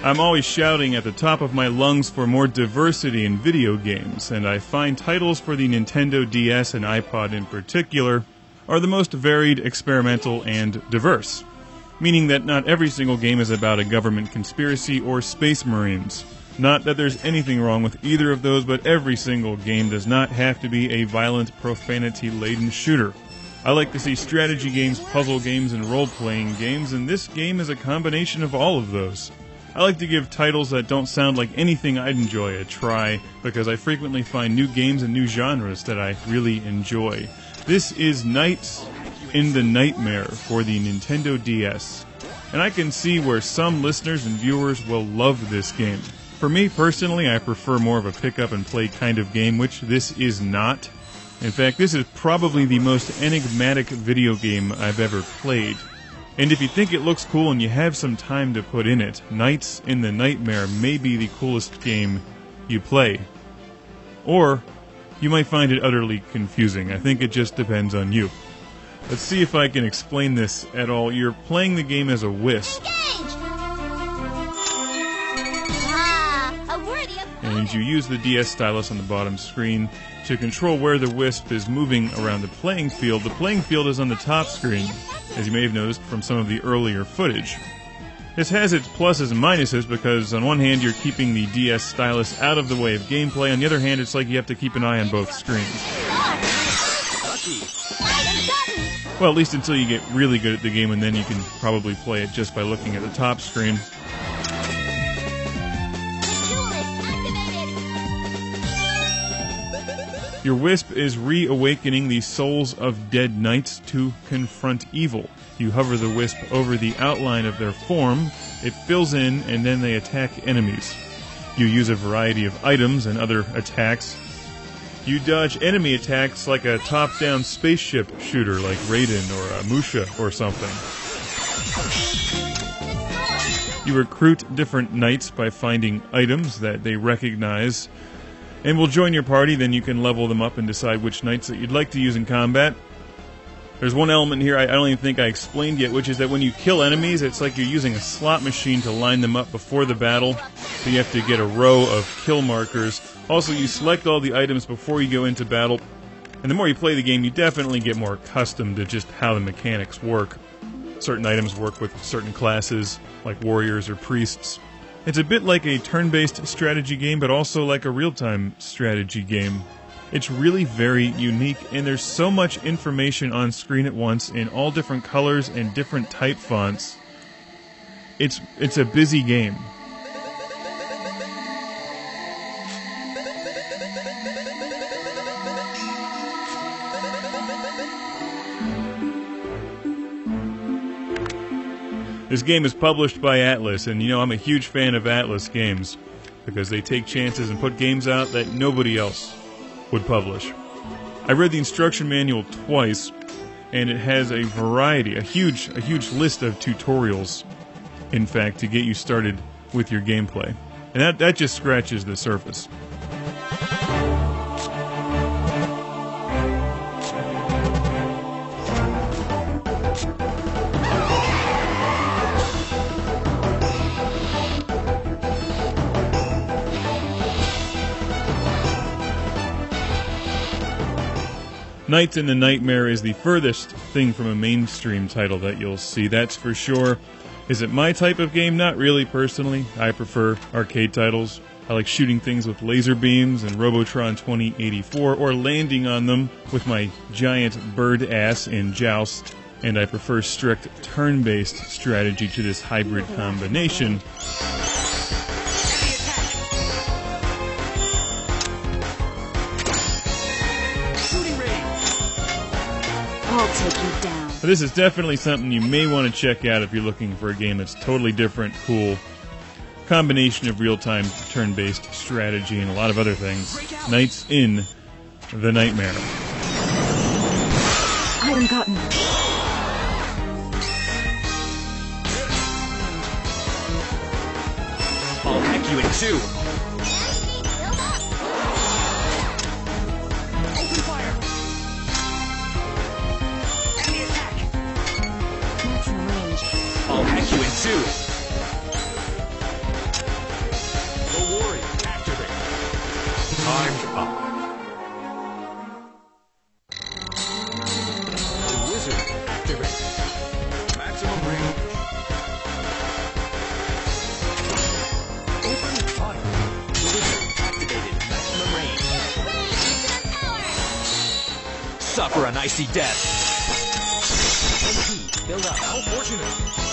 I'm always shouting at the top of my lungs for more diversity in video games, and I find titles for the Nintendo DS and iPod in particular are the most varied, experimental, and diverse, meaning that not every single game is about a government conspiracy or space marines. Not that there's anything wrong with either of those, but every single game does not have to be a violent, profanity-laden shooter. I like to see strategy games, puzzle games, and role-playing games, and this game is a combination of all of those. I like to give titles that don't sound like anything I'd enjoy a try, because I frequently find new games and new genres that I really enjoy. This is Nights in the Nightmare for the Nintendo DS, and I can see where some listeners and viewers will love this game. For me personally, I prefer more of a pick-up-and-play kind of game, which this is not. In fact, this is probably the most enigmatic video game I've ever played. And if you think it looks cool and you have some time to put in it, Nights in the Nightmare may be the coolest game you play. Or you might find it utterly confusing. I think it just depends on you. Let's see if I can explain this at all. You're playing the game as a wisp. And you use the DS stylus on the bottom screen to control where the wisp is moving around the playing field. The playing field is on the top screen, as you may have noticed from some of the earlier footage. This has its pluses and minuses because on one hand you're keeping the DS stylus out of the way of gameplay, on the other hand it's like you have to keep an eye on both screens. Well, at least until you get really good at the game, and then you can probably play it just by looking at the top screen. Your wisp is reawakening the souls of dead knights to confront evil. You hover the wisp over the outline of their form, it fills in, and then they attack enemies. You use a variety of items and other attacks. You dodge enemy attacks like a top-down spaceship shooter like Raiden or Musha or something. You recruit different knights by finding items that they recognize and will join your party. Then you can level them up and decide which knights that you'd like to use in combat. There's one element here I don't even think I explained yet, which is that when you kill enemies, it's like you're using a slot machine to line them up before the battle, so you have to get a row of kill markers. Also, you select all the items before you go into battle, and the more you play the game, you definitely get more accustomed to just how the mechanics work. Certain items work with certain classes, like warriors or priests. It's a bit like a turn-based strategy game, but also like a real-time strategy game. It's really very unique, and there's so much information on screen at once in all different colors and different type fonts. It's a busy game. This game is published by Atlus, and you know I'm a huge fan of Atlus games because they take chances and put games out that nobody else would publish. I read the instruction manual twice, and it has a variety, a huge list of tutorials, in fact, to get you started with your gameplay. And that just scratches the surface. Nights in the Nightmare is the furthest thing from a mainstream title that you'll see, that's for sure. Is it my type of game? Not really, personally. I prefer arcade titles. I like shooting things with laser beams and Robotron 2084, or landing on them with my giant bird ass in Joust. And I prefer strict turn-based strategy to this hybrid combination. I'll take you down. This is definitely something you may want to check out if you're looking for a game that's totally different, cool, combination of real-time turn-based strategy and a lot of other things. Nights in the Nightmare. Item gotten. I'll hack you in two. Open fire. Enemy attack. Maximum range. I'll hack you in two. Time's up. Wizard activate. Maximum range. Open fire. Wizard activated. Maximum range. Suffer an icy death. MP, build up. How fortunate.